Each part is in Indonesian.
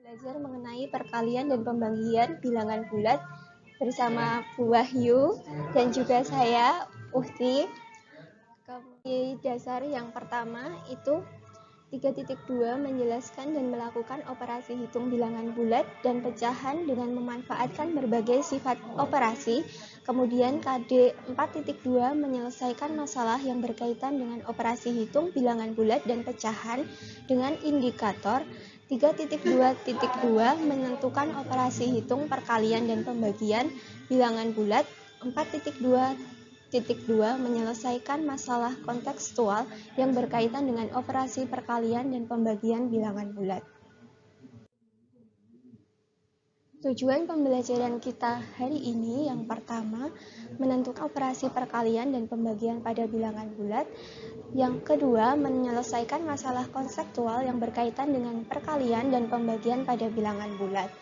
Belajar mengenai perkalian dan pembagian bilangan bulat bersama Bu Wahyu dan juga saya, Uhti. Di dasar yang pertama itu 3.2 menjelaskan dan melakukan operasi hitung bilangan bulat dan pecahan dengan memanfaatkan berbagai sifat operasi. Kemudian KD 4.2 menyelesaikan masalah yang berkaitan dengan operasi hitung bilangan bulat dan pecahan dengan indikator. 3.2.2 menentukan operasi hitung perkalian dan pembagian bilangan bulat. 4.2.2 menyelesaikan masalah kontekstual yang berkaitan dengan operasi perkalian dan pembagian bilangan bulat. Tujuan pembelajaran kita hari ini yang pertama, menentukan operasi perkalian dan pembagian pada bilangan bulat. Yang kedua, menyelesaikan masalah konseptual yang berkaitan dengan perkalian dan pembagian pada bilangan bulat.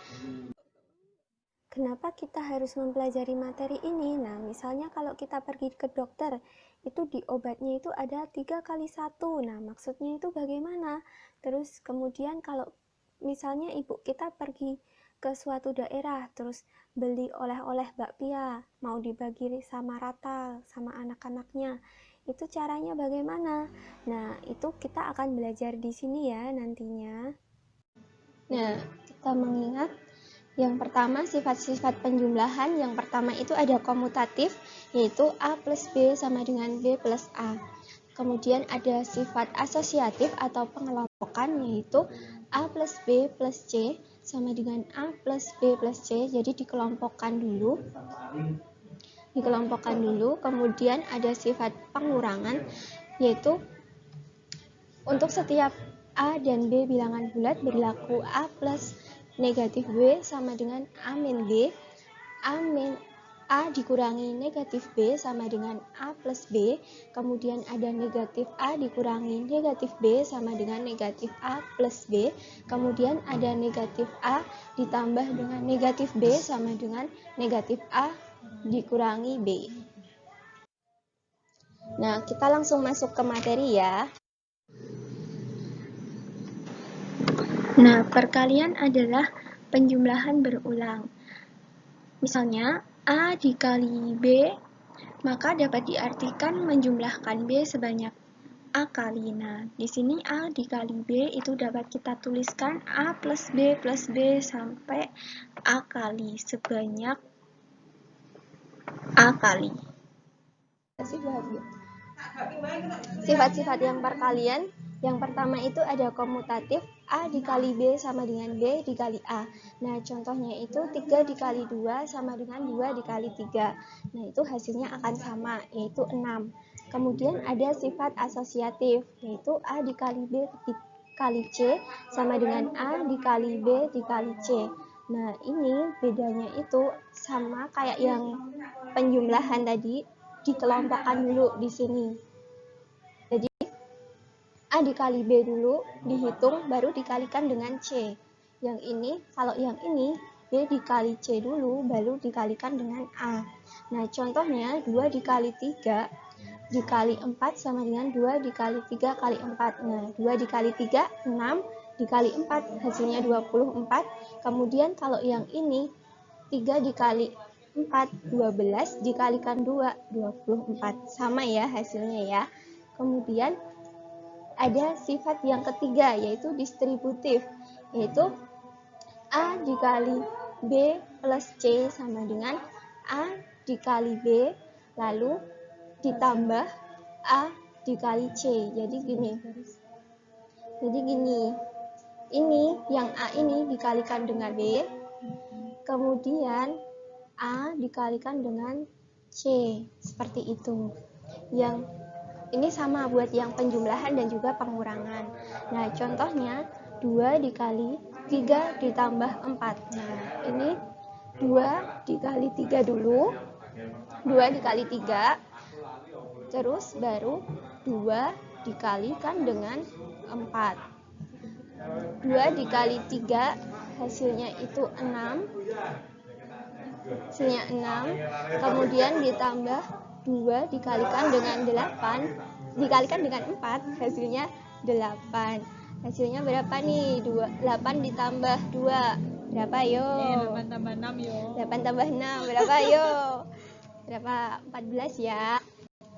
Kenapa kita harus mempelajari materi ini? Nah, misalnya kalau kita pergi ke dokter, itu di obatnya itu ada 3x1. Nah, maksudnya itu bagaimana? Terus kemudian kalau misalnya ibu kita pergi ke suatu daerah, terus beli oleh-oleh bakpia, mau dibagi sama rata sama anak-anaknya, itu caranya bagaimana? Nah, itu kita akan belajar di sini ya nantinya. Nah, kita mengingat yang pertama, sifat-sifat penjumlahan. Yang pertama itu ada komutatif, yaitu A plus B sama dengan B plus A. Kemudian ada sifat asosiatif atau pengelompokan, yaitu A plus B plus C sama dengan A plus B plus C. Jadi dikelompokkan dulu. Kemudian ada sifat pengurangan, yaitu untuk setiap A dan B bilangan bulat berlaku A plus negatif B sama dengan A min B. A dikurangi negatif B sama dengan A plus B. Kemudian ada negatif A dikurangi negatif B sama dengan negatif A plus B. Kemudian ada negatif A ditambah dengan negatif B sama dengan negatif A dikurangi B. Nah, kita langsung masuk ke materi ya. Nah, perkalian adalah penjumlahan berulang. Misalnya, A dikali B, maka dapat diartikan menjumlahkan B sebanyak A kali. Nah, di sini A dikali B itu dapat kita tuliskan A plus B sampai A kali sebanyak A kali. Sifat-sifat yang perkalian, yang pertama itu ada komutatif, A dikali B sama dengan B dikali A. Nah, contohnya itu 3 dikali 2 sama dengan 2 dikali 3. Nah, itu hasilnya akan sama, yaitu 6. Kemudian ada sifat asosiatif, yaitu A dikali B dikali C sama dengan A dikali B dikali C. Nah, ini bedanya itu sama kayak yang penjumlahan tadi, dikelompokkan dulu di sini. Jadi A dikali B dulu dihitung, baru dikalikan dengan C. Yang ini, kalau yang ini B dikali C dulu, baru dikalikan dengan A. Nah, contohnya 2 dikali 3 dikali 4 sama dengan 2 dikali 3 kali 4. Nah, 2 dikali 3, 6 dikali 4, hasilnya 24. Kemudian kalau yang ini 3 dikali 4, 12 dikalikan 2, 24. Sama ya hasilnya ya. Kemudian ada sifat yang ketiga, yaitu distributif, yaitu A dikali B plus C sama dengan A dikali B, lalu ditambah A dikali C. Jadi gini, ini yang A ini dikalikan dengan B, kemudian A dikalikan dengan C, seperti itu. Yang ini sama buat yang penjumlahan dan juga pengurangan. Nah, contohnya 2 dikali 3 ditambah 4. Nah, ini 2 dikali 3 dulu. 2 dikali 3. Terus baru 2 dikalikan dengan 4. 2 dikali 3 hasilnya itu 6. Hasilnya 6. Kemudian ditambah 2 dikalikan dengan 8, dikalikan dengan 4, hasilnya 8. Hasilnya berapa nih? 8 ditambah 2. Berapa yo? 8 tambah 6 yo. 8 tambah 6. Berapa yo? Berapa? 14 ya.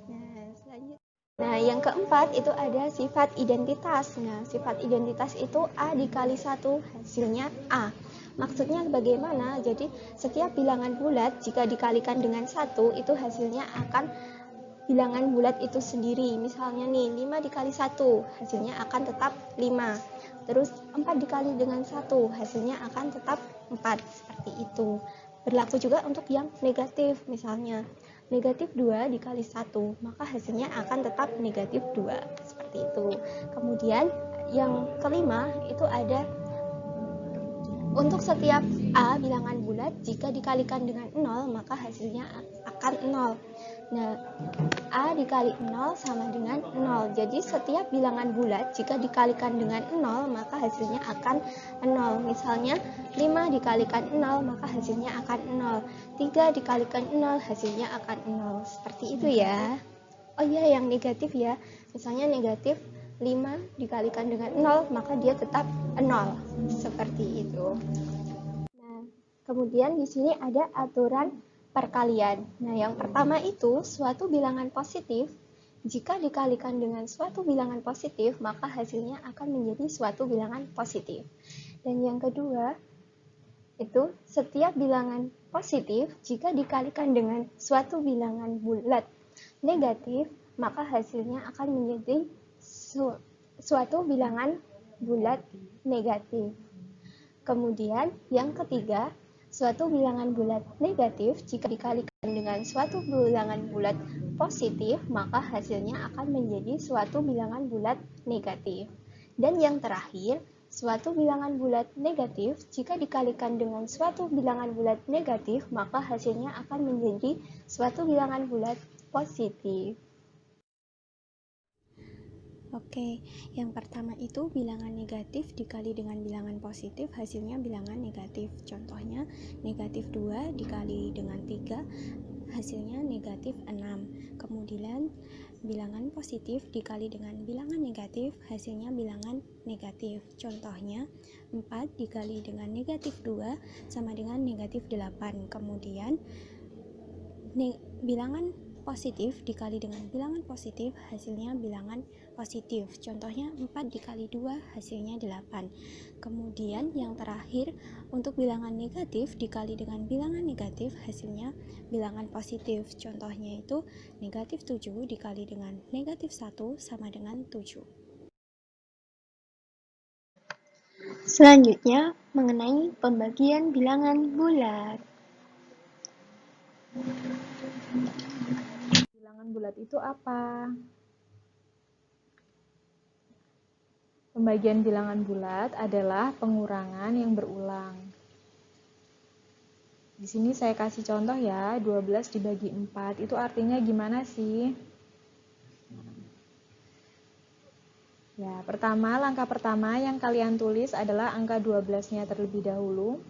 Nah, selanjutnya. Nah, yang keempat itu ada sifat identitas. Nah, sifat identitas itu A dikali 1, hasilnya A. Maksudnya bagaimana? Jadi, setiap bilangan bulat jika dikalikan dengan 1, itu hasilnya akan bilangan bulat itu sendiri. Misalnya nih, 5 dikali 1, hasilnya akan tetap 5. Terus 4 dikali dengan 1, hasilnya akan tetap 4. Seperti itu. Berlaku juga untuk yang negatif. Misalnya, negatif 2 dikali 1, maka hasilnya akan tetap negatif 2. Seperti itu. Kemudian, yang kelima itu ada untuk setiap A bilangan bulat, jika dikalikan dengan 0, maka hasilnya akan 0. Nah, A dikali 0 sama dengan 0. Jadi, setiap bilangan bulat, jika dikalikan dengan 0, maka hasilnya akan 0. Misalnya, 5 dikalikan 0, maka hasilnya akan 0. 3 dikalikan 0, hasilnya akan 0. Seperti itu ya. Oh iya, yang negatif ya. Misalnya negatif 5 dikalikan dengan 0, maka dia tetap 0. Seperti itu. Nah, kemudian di sini ada aturan perkalian. Nah, yang pertama itu suatu bilangan positif jika dikalikan dengan suatu bilangan positif, maka hasilnya akan menjadi suatu bilangan positif. Dan yang kedua, itu setiap bilangan positif jika dikalikan dengan suatu bilangan bulat negatif, maka hasilnya akan menjadi suatu bilangan bulat negatif. Kemudian yang ketiga, suatu bilangan bulat negatif jika dikalikan dengan suatu bilangan bulat positif, maka hasilnya akan menjadi suatu bilangan bulat negatif. Dan yang terakhir, suatu bilangan bulat negatif jika dikalikan dengan suatu bilangan bulat negatif, maka hasilnya akan menjadi suatu bilangan bulat positif. Oke, yang pertama itu bilangan negatif dikali dengan bilangan positif, hasilnya bilangan negatif. Contohnya, negatif 2 dikali dengan 3, hasilnya negatif 6. Kemudian, bilangan positif dikali dengan bilangan negatif, hasilnya bilangan negatif. Contohnya, 4 dikali dengan negatif 2 sama dengan negatif 8. Kemudian, bilangan positif dikali dengan bilangan positif, hasilnya bilangan positif. Contohnya 4 dikali 2, hasilnya 8. Kemudian yang terakhir, untuk bilangan negatif dikali dengan bilangan negatif, hasilnya bilangan positif. Contohnya itu negatif 7 dikali dengan negatif 1 sama dengan 7. Selanjutnya, mengenai pembagian bilangan bulat. Bilangan bulat itu apa? Pembagian bilangan bulat adalah pengurangan yang berulang. Di sini saya kasih contoh ya, 12 dibagi 4. Itu artinya gimana sih? Ya, langkah pertama yang kalian tulis adalah angka 12-nya terlebih dahulu.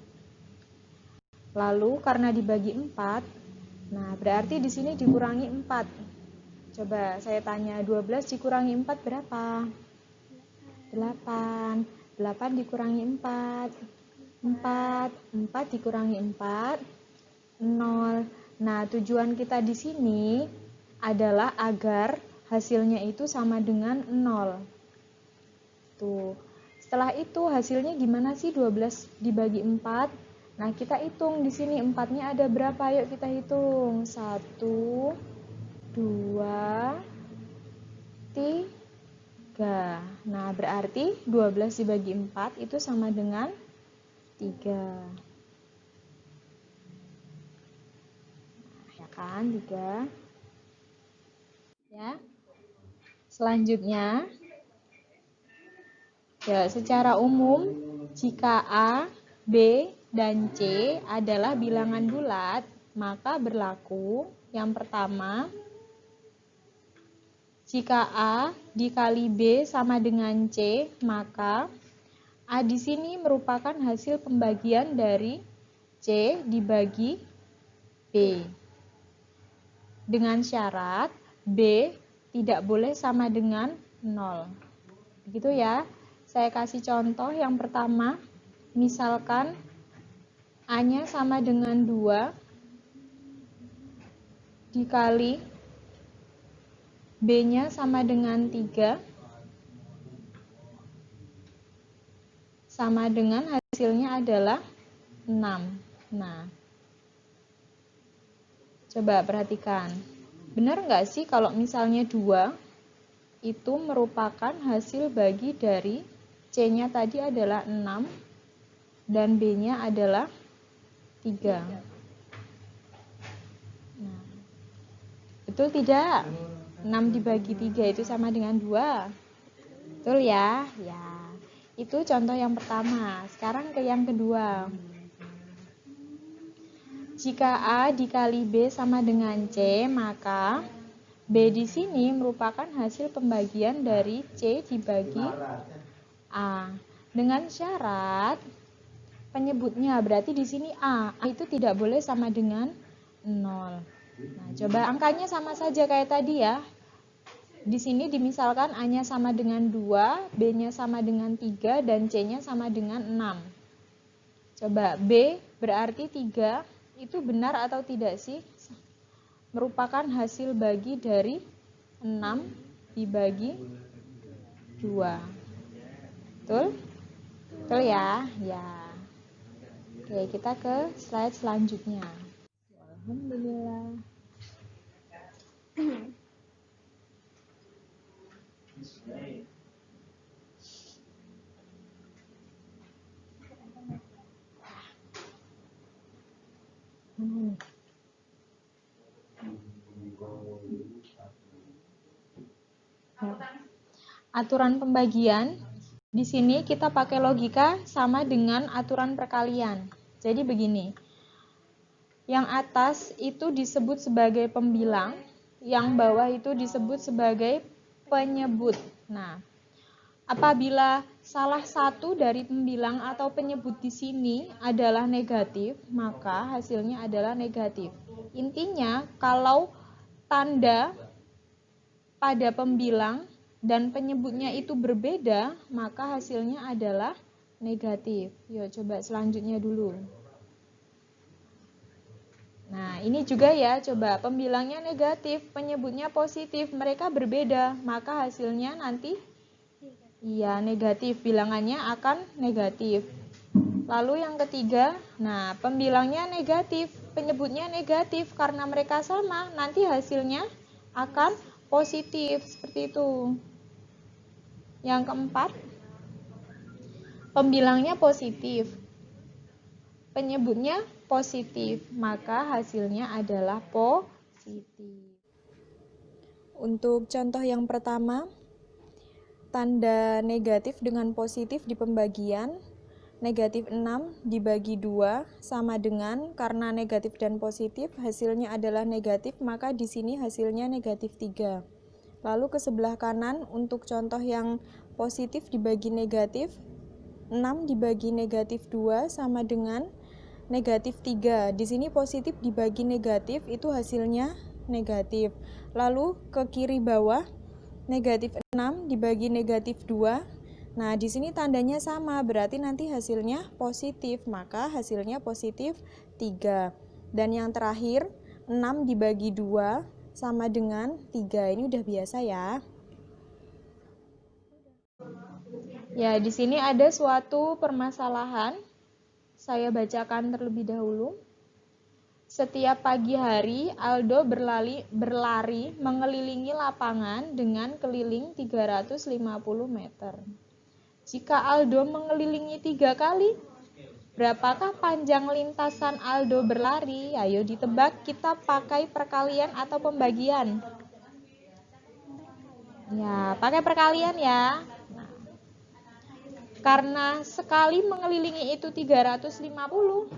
Lalu karena dibagi 4, nah berarti di sini dikurangi 4. Coba saya tanya, 12 dikurangi 4 berapa? 8. 8 dikurangi 4. 4 dikurangi 4, 0. Nah, tujuan kita di sini adalah agar hasilnya itu sama dengan 0. Tuh. Setelah itu hasilnya gimana sih 12 dibagi 4? Nah, kita hitung di sini 4-nya ada berapa? Yuk kita hitung. 1 2 3. Nah, berarti 12 dibagi 4 itu sama dengan 3. Nah, ya kan, 3. Ya. Selanjutnya, ya, secara umum, jika A, B, dan C adalah bilangan bulat, maka berlaku yang pertama, jika A dikali B sama dengan C, maka A di sini merupakan hasil pembagian dari C dibagi B. Dengan syarat B tidak boleh sama dengan 0. Begitu ya. Saya kasih contoh yang pertama, misalkan A-nya sama dengan 2 dikali B-nya sama dengan 3 sama dengan hasilnya adalah 6. Nah, coba perhatikan. Benar nggak sih kalau misalnya 2 itu merupakan hasil bagi dari C-nya tadi adalah 6 dan B-nya adalah 3. Nah, betul tidak? 6 dibagi 3 itu sama dengan 2. Betul ya? Ya. Itu contoh yang pertama. Sekarang ke yang kedua. Jika A dikali B sama dengan C, maka B di sini merupakan hasil pembagian dari C dibagi A. Dengan syarat penyebutnya, berarti di sini A itu tidak boleh sama dengan 0. Nah, coba angkanya sama saja kayak tadi ya. Di sini dimisalkan A-nya sama dengan 2, B-nya sama dengan 3, dan C-nya sama dengan 6. Coba B berarti 3, itu benar atau tidak sih? Merupakan hasil bagi dari 6 dibagi 2. Betul? Betul ya? Ya. Oke, kita ke slide selanjutnya. Alhamdulillah. Aturan pembagian, di sini kita pakai logika sama dengan aturan perkalian. Jadi begini, yang atas itu disebut sebagai pembilang, yang bawah itu disebut sebagai penyebut. Nah, apabila salah satu dari pembilang atau penyebut di sini adalah negatif, maka hasilnya adalah negatif. Intinya, kalau tanda pada pembilang dan penyebutnya itu berbeda, maka hasilnya adalah negatif. Yuk, coba selanjutnya dulu. Nah, ini juga ya, coba pembilangnya negatif, penyebutnya positif, mereka berbeda, maka hasilnya nanti iya negatif, bilangannya akan negatif. Lalu yang ketiga, nah pembilangnya negatif, penyebutnya negatif, karena mereka sama, nanti hasilnya akan positif, seperti itu. Yang keempat, pembilangnya positif, penyebutnya positif, maka hasilnya adalah positif. Untuk contoh yang pertama, tanda negatif dengan positif di pembagian, negatif 6 dibagi 2 sama dengan, karena negatif dan positif hasilnya adalah negatif, maka di sini hasilnya negatif 3. Lalu ke sebelah kanan, untuk contoh yang positif dibagi negatif, 6 dibagi negatif 2 sama dengan negatif 3. Di sini positif dibagi negatif, itu hasilnya negatif. Lalu ke kiri bawah, negatif 6 dibagi negatif 2. Nah, di sini tandanya sama, berarti nanti hasilnya positif, maka hasilnya positif 3. Dan yang terakhir, 6 dibagi 2 sama dengan 3. Ini udah biasa ya. Ya, di sini ada suatu permasalahan. Saya bacakan terlebih dahulu. Setiap pagi hari, Aldo berlari mengelilingi lapangan dengan keliling 350 meter. Jika Aldo mengelilingi 3 kali, berapakah panjang lintasan Aldo berlari? Ayo ditebak, kita pakai perkalian atau pembagian? Ya, pakai perkalian ya. Nah, karena sekali mengelilingi itu 350,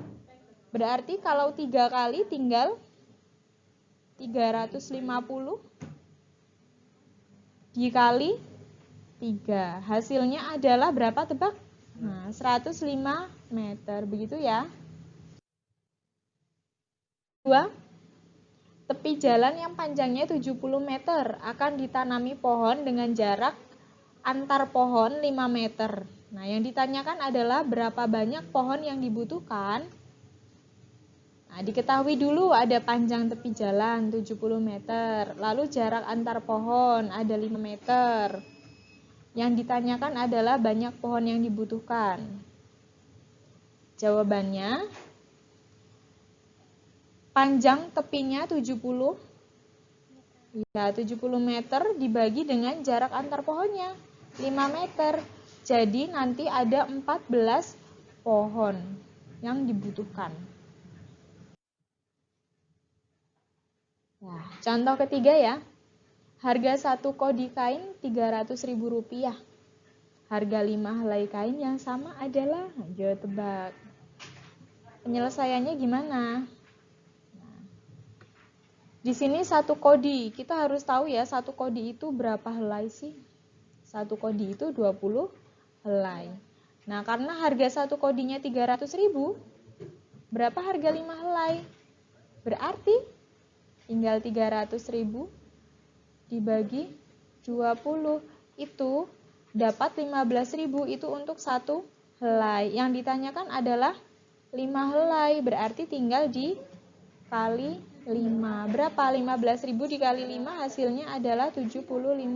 berarti kalau 3 kali tinggal 350 dikali 3. Hasilnya adalah berapa, tebak? Nah, 105 meter, begitu ya. 2. Tepi jalan yang panjangnya 70 meter akan ditanami pohon dengan jarak antar pohon 5 meter. Nah, yang ditanyakan adalah berapa banyak pohon yang dibutuhkan. Nah, diketahui dulu ada panjang tepi jalan 70 meter, lalu jarak antar pohon ada 5 meter. Yang ditanyakan adalah banyak pohon yang dibutuhkan. Jawabannya, panjang tepinya 70 meter dibagi dengan jarak antar pohonnya 5 meter. Jadi nanti ada 14 pohon yang dibutuhkan. Nah, contoh ketiga ya. Harga 1 kodi kain Rp300.000. Harga 5 helai kain yang sama adalah, ayo tebak. Penyelesaiannya gimana? Nah, di sini 1 kodi, kita harus tahu ya 1 kodi itu berapa helai sih? 1 kodi itu 20 helai. Nah, karena harga 1 kodinya Rp300.000, berapa harga 5 helai? Berarti tinggal 300.000 dibagi 20, itu dapat 15.000, itu untuk 1 helai. Yang ditanyakan adalah 5 helai, berarti tinggal dikali 5. Berapa? 15.000 dikali 5 hasilnya adalah Rp75.000.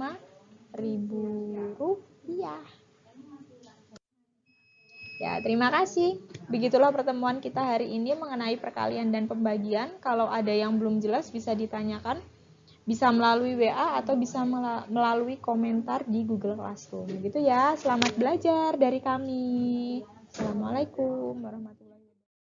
Ya, terima kasih. Begitulah pertemuan kita hari ini mengenai perkalian dan pembagian. Kalau ada yang belum jelas bisa ditanyakan, bisa melalui WA atau bisa melalui komentar di Google Classroom. Begitu ya, selamat belajar dari kami. Assalamualaikum warahmatullahi wabarakatuh.